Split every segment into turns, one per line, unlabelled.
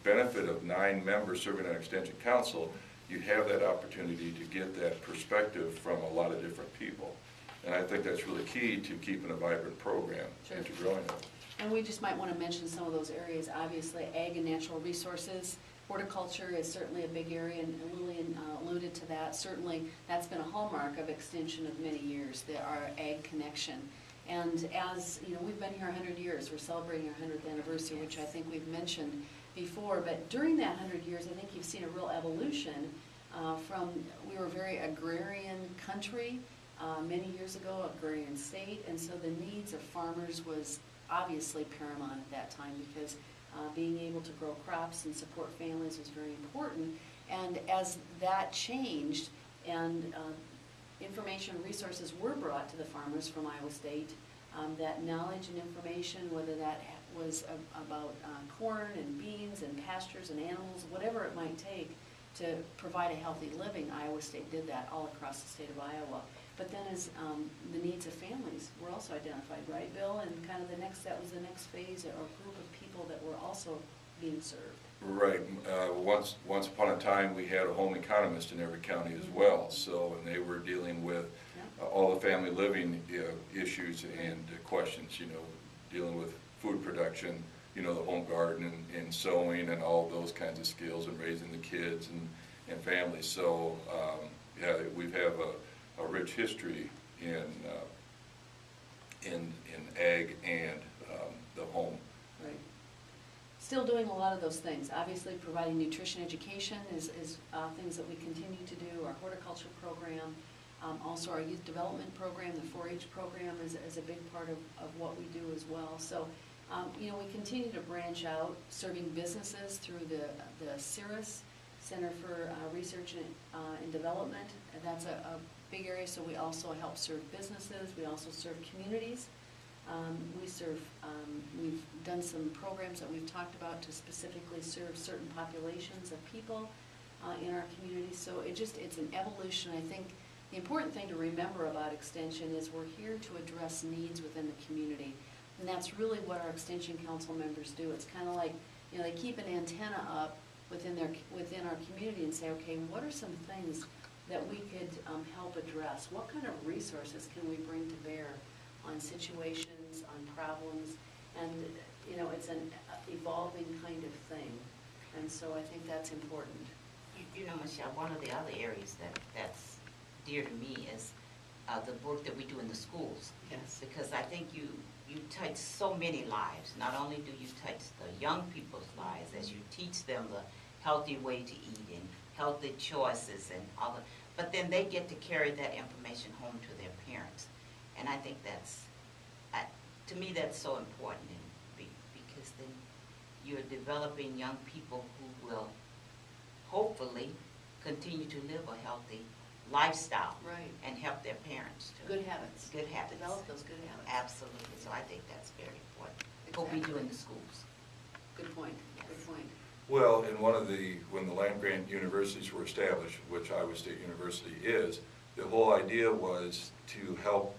benefit of 9 members serving on Extension Council, you have that opportunity to get that perspective from a lot of different people. And I think that's really key to keeping a vibrant program and to growing it.
And we just might want to mention some of those areas. Obviously, ag and natural resources. Horticulture is certainly a big area, and Lillian alluded to that. Certainly, that's been a hallmark of Extension of many years, our ag connection. And as you know, we've been here 100 years. We're celebrating our 100th anniversary, which I think we've mentioned before. But during that 100 years, I think you've seen a real evolution from, we were a very agrarian country many years ago, agrarian state, and so the needs of farmers was obviously paramount at that time, because being able to grow crops and support families was very important. And as that changed and information and resources were brought to the farmers from Iowa State, that knowledge and information, whether that was about corn and beans and pastures and animals, whatever it might take to provide a healthy living, Iowa State did that all across the state of Iowa. But then as the needs of families were also identified, right, Bill? And kind of that was the next phase, or group of people that were also being served. Right.
Once upon a time, we had a home economist in every county as well. So, and they were dealing with all the family living issues and questions, dealing with food production, the home garden and sewing and all those kinds of skills, and raising the kids and families. So, we have a rich history in ag and the home.
Right. Still doing a lot of those things. Obviously, providing nutrition education is things that we continue to do. Our horticulture program, also our youth development program, the 4-H program is a big part of what we do as well. So, we continue to branch out, serving businesses through the CIRRUS, Center for Research and Development. And that's a big area, so we also help serve businesses. We also serve communities. We've done some programs that we've talked about to specifically serve certain populations of people in our community. So it's an evolution. I think the important thing to remember about Extension is we're here to address needs within the community. And that's really what our Extension Council members do. It's kind of like, they keep an antenna up within our community and say, okay, what are some things that we could help address? What kind of resources can we bring to bear on situations, on problems? And it's an evolving kind of thing. And so I think that's important.
Michelle, one of the other areas that's dear to me is the work that we do in the schools.
Yes.
Because I think you touch so many lives. Not only do you touch the young people's lives as you teach them the healthy way to eat and healthy choices and all that, but then they get to carry that information home to their parents. And I think to me that's so important, because then you're developing young people who will hopefully continue to live a healthy lifestyle,
right,
and help their parents to
good habits.
Good habits.
Develop those good habits.
Absolutely. So I think that's very important.
Exactly.
What we do in the schools.
Good point.
Yes.
Good point.
Well, and when the land-grant universities were established, which Iowa State University is, the whole idea was to help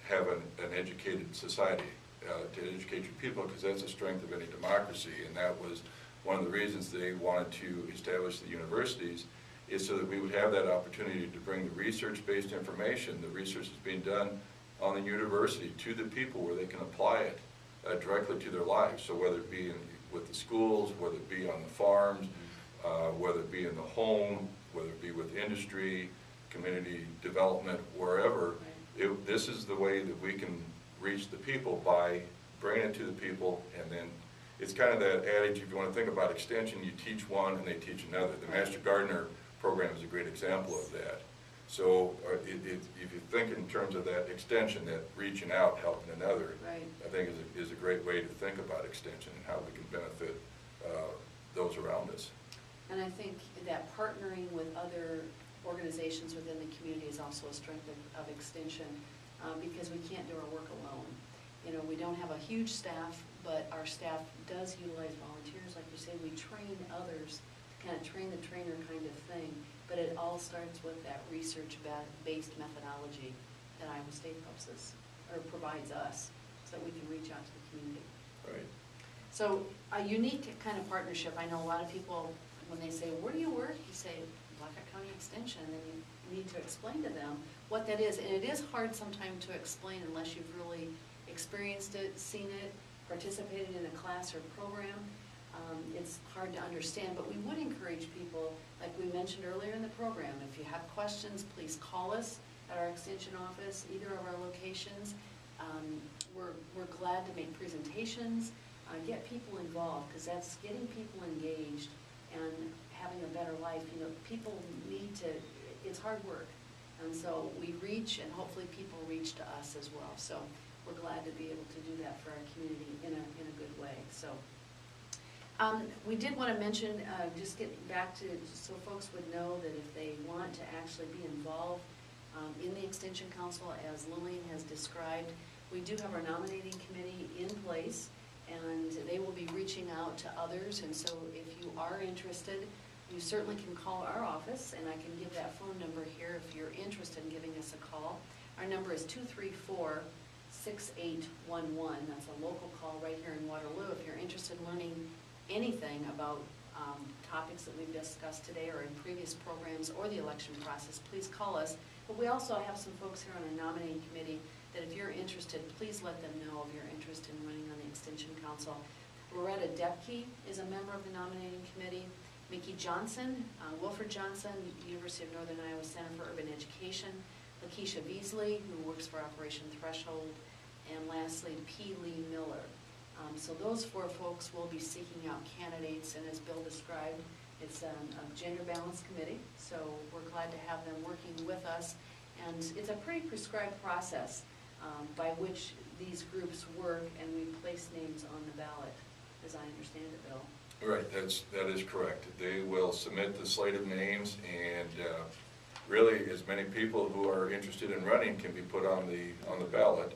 have an educated society, to educate your people, because that's the strength of any democracy. And that was one of the reasons they wanted to establish the universities, is so that we would have that opportunity to bring the research-based information, the research that's being done on the university, to the people where they can apply it directly to their lives. So whether it be with the schools, whether it be on the farms, whether it be in the home, whether it be with industry, community development, wherever, this is the way that we can reach the people, by bringing it to the people. And then it's kind of that adage, if you want to think about extension, you teach one and they teach another. The Master Gardener program is a great example of that. So if you think in terms of that extension, that reaching out, helping another,
right,
I think is a great way to think about extension and how we can benefit those around us.
And I think that partnering with other organizations within the community is also a strength of Extension, because we can't do our work alone. We don't have a huge staff, but our staff does utilize volunteers. Like you say, we train others, kind of train the trainer kind of thing, but it all starts with that research-based methodology that Iowa State helps us, or provides us, so that we can reach out to the community.
Right.
So a unique kind of partnership. I know a lot of people, when they say, where do you work? You say, Blackhawk County Extension, and then you need to explain to them what that is. And it is hard sometimes to explain unless you've really experienced it, seen it, participated in a class or program. It's hard to understand, but we would encourage people, like we mentioned earlier in the program, if you have questions, please call us at our extension office, either of our locations. We're glad to make presentations, get people involved, because that's getting people engaged and having a better life. You know, people need to, it's hard work. And so we reach, and hopefully people reach to us as well. So we're glad to be able to do that for our community in a good way. So we did want to mention, just getting back to, so folks would know that if they want to actually be involved in the Extension Council, as Lillian has described, we do have our nominating committee in place, and they will be reaching out to others. And so if you are interested, you certainly can call our office, and I can give that phone number here if you're interested in giving us a call. Our number is 234-6811. That's a local call right here in Waterloo. If you're interested in learning anything about topics that we've discussed today or in previous programs or the election process, please call us. But we also have some folks here on our nominating committee that if you're interested, please let them know of your interest in running on the Extension Council. Loretta Depke is a member of the nominating committee. Mickey Johnson, Wilfred Johnson, University of Northern Iowa Center for Urban Education. Lakeisha Beasley, who works for Operation Threshold. And lastly, P. Lee Miller. So those 4 folks will be seeking out candidates, and as Bill described, it's a gender balance committee, so we're glad to have them working with us. And it's a pretty prescribed process by which these groups work, and we place names on the ballot, as I understand it, Bill.
Right, that is correct. They will submit the slate of names, and really as many people who are interested in running can be put on the ballot.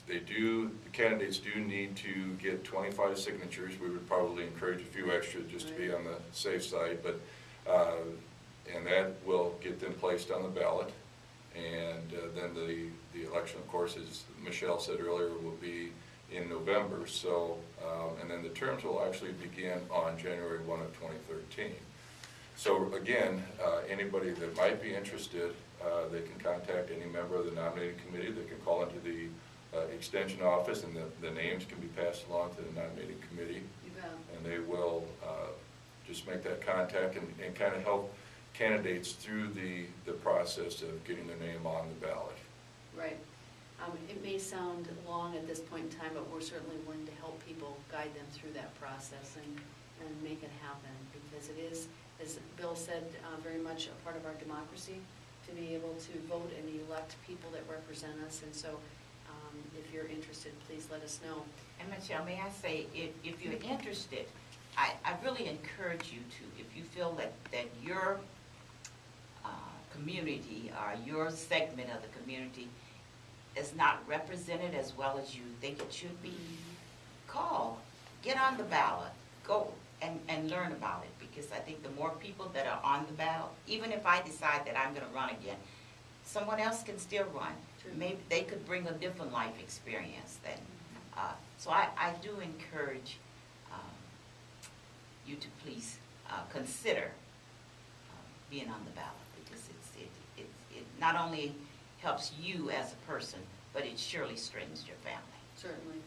The candidates do need to get 25 signatures. We would probably encourage a few extra just to be on the safe side, but and that will get them placed on the ballot. And then the election, of course, as Michelle said earlier, will be in November. So, and then the terms will actually begin on January 1 of 2013. So again, anybody that might be interested, they can contact any member of the nominating committee. They can call into the extension office, and the names can be passed along to the nominating committee. And they will just make that contact and kind of help candidates through the process of getting their name on the ballot.
Right. It may sound long at this point in time, but we're certainly willing to help people, guide them through that process and make it happen, because it is, as Bill said, very much a part of our democracy to be able to vote and elect people that represent us. And so if you're interested, please let us know.
And Michelle, may I say, if you're interested, I really encourage you to, if you feel that your community or your segment of the community is not represented as well as you think it should be, call, get on the ballot, go and learn about it, because I think the more people that are on the ballot, even if I decide that I'm going to run again, someone else can still run.
True.
Maybe they could bring a different life experience then. So I do encourage you to please consider being on the ballot, because it not only helps you as a person, but it surely strengthens your family.
Certainly.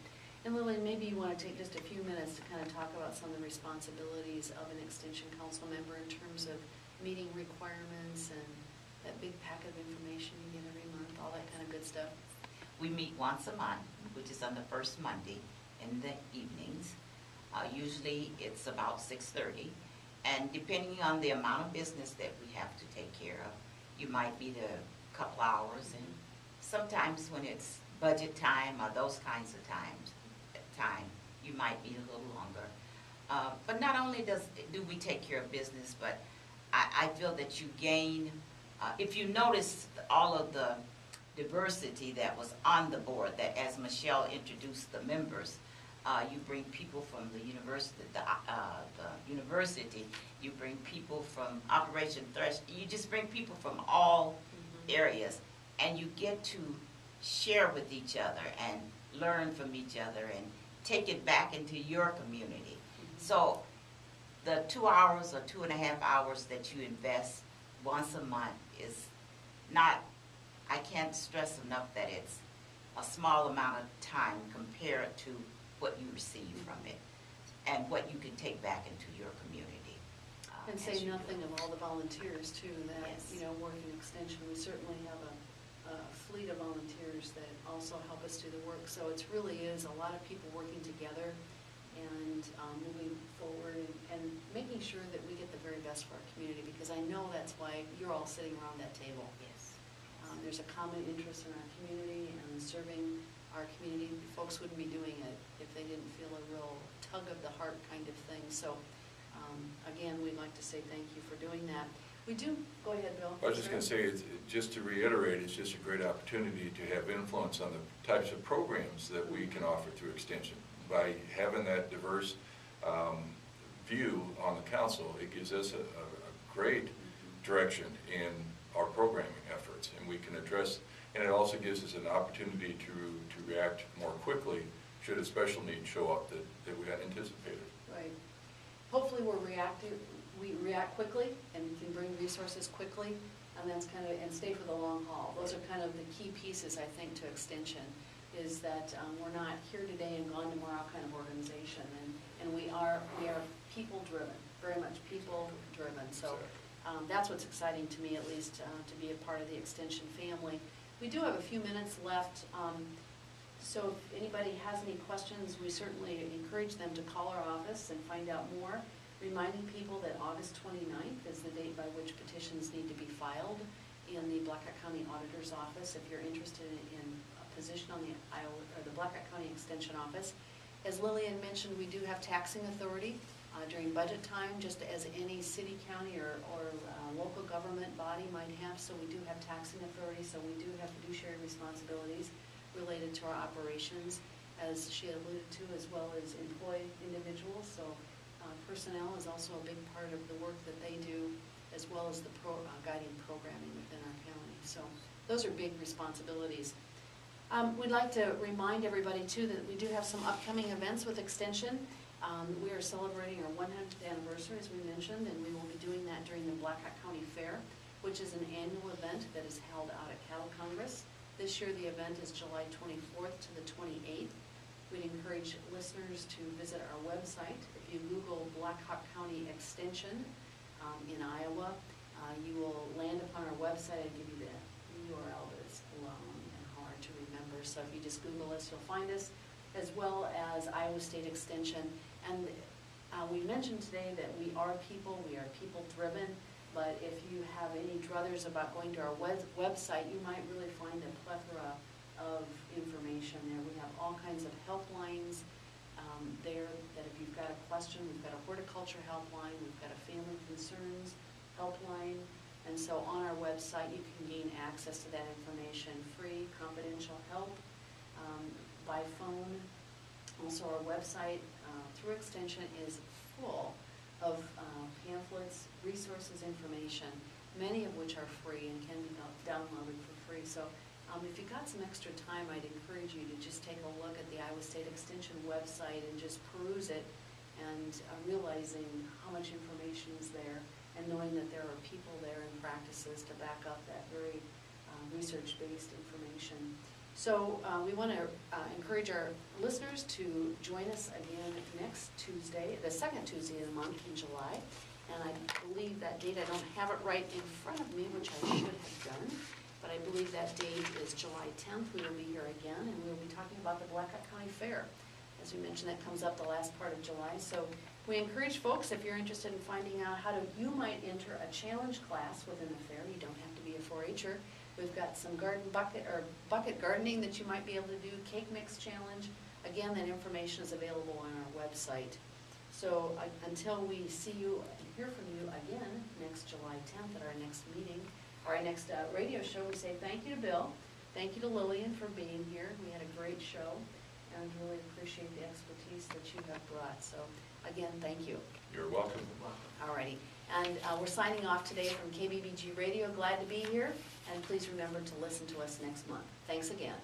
And Lillian, maybe you want to take just a few minutes to kind of talk about some of the responsibilities of an Extension Council member in terms of meeting requirements and that big packet of information you get every month, all that kind of good stuff.
We meet once a month, which is on the first Monday in the evenings. Usually it's about 6:30, and depending on the amount of business that we have to take care of, you might meet a couple hours, and sometimes when it's budget time or those kinds of time, you might meet a little longer. But not only do we take care of business, but I feel that you gain, if you notice all of the diversity that was on the board, that as Michelle introduced the members, you bring people from the university, you bring people from Operation Threshold, you just bring people from all areas, and you get to share with each other and learn from each other and take it back into your community. So the 2 hours or 2.5 hours that you invest once a month is not, I can't stress enough that it's a small amount of time compared to what you receive from it and what you can take back into your community.
And
as
say
you do
nothing
it.
of all the volunteers too, that,
Yes.
work in extension. We certainly have a fleet of volunteers that also help us do the work. So it really is a lot of people working together and moving forward and making sure that we get the very best for our community, because I know that's why you're all sitting around that table.
Yes.
There's a common interest in our community and serving our community. Folks wouldn't be doing it if they didn't feel a real tug of the heart kind of thing. So again, we'd like to say thank you for doing that. We do, go ahead, Bill.
I was just going to say, just to reiterate, it's just a great opportunity to have influence on the types of programs that we can offer through Extension. By having that diverse view on the council, it gives us a great direction in our programming efforts, and we can address, and it also gives us an opportunity to react more quickly should a special need show up that we hadn't anticipated.
Right. Hopefully we react quickly and can bring resources quickly, and that's kind of, and stay for the long haul. Those are kind of the key pieces, I think, to Extension, is that we're not here today and gone tomorrow kind of organization, and we are people driven, very much people driven. So that's what's exciting to me, at least, to be a part of the Extension family. We do have a few minutes left. So if anybody has any questions, we certainly encourage them to call our office and find out more. Reminding people that August 29th is the date by which petitions need to be filed in the Blackhawk County Auditor's Office if you're interested in a position on the Blackhawk County Extension Office. As Lillian mentioned, we do have taxing authority during budget time, just as any city, county, or local government body might have. So we do have taxing authority, so we do have fiduciary responsibilities related to our operations, as she alluded to, as well as employ individuals. So personnel is also a big part of the work that they do, as well as the guiding programming within our county. So those are big responsibilities. We'd like to remind everybody too that we do have some upcoming events with Extension. We are celebrating our 100th anniversary, as we mentioned, and we will be doing that during the Blackhawk County Fair, which is an annual event that is held out at Cattle Congress. This year the event is July 24th to the 28th. We'd encourage listeners to visit our website. If you Google Blackhawk County Extension in Iowa, you will land upon our website. I give you the URL, but it's long and hard to remember. So if you just Google us, you'll find us, as well as Iowa State Extension. And we mentioned today that we are people driven. But if you have any druthers about going to our website, you might really find a plethora of information there. We have all kinds of helplines there that if you've got a question, we've got a horticulture helpline, we've got a family concerns helpline. And so on our website, you can gain access to that information, free, confidential help by phone. Also, our website through Extension is full of pamphlets, resources, information, many of which are free and can be downloaded for free. So if you've got some extra time, I'd encourage you to just take a look at the Iowa State Extension website and just peruse it, and realizing how much information is there, and knowing that there are people there and practices to back up that very research-based information. So we want to encourage our listeners to join us again next Tuesday, the second Tuesday of the month in July. And I believe that date, I don't have it right in front of me, which I should have done, but I believe that date is July 10th. We will be here again, and we will be talking about the Blackhawk County Fair. As we mentioned, that comes up the last part of July. So we encourage folks, if you're interested in finding out how you might enter a challenge class within the fair, you don't have to be a 4-H'er. We've got some bucket gardening that you might be able to do, cake mix challenge. Again, that information is available on our website. So until we see you and hear from you again next July 10th at our next meeting, or our next radio show, we say thank you to Bill, thank you to Lillian for being here. We had a great show, and really appreciate the expertise that you have brought. So again, thank you.
You're welcome.
Alrighty, and we're signing off today from KBBG Radio. Glad to be here, and please remember to listen to us next month. Thanks again.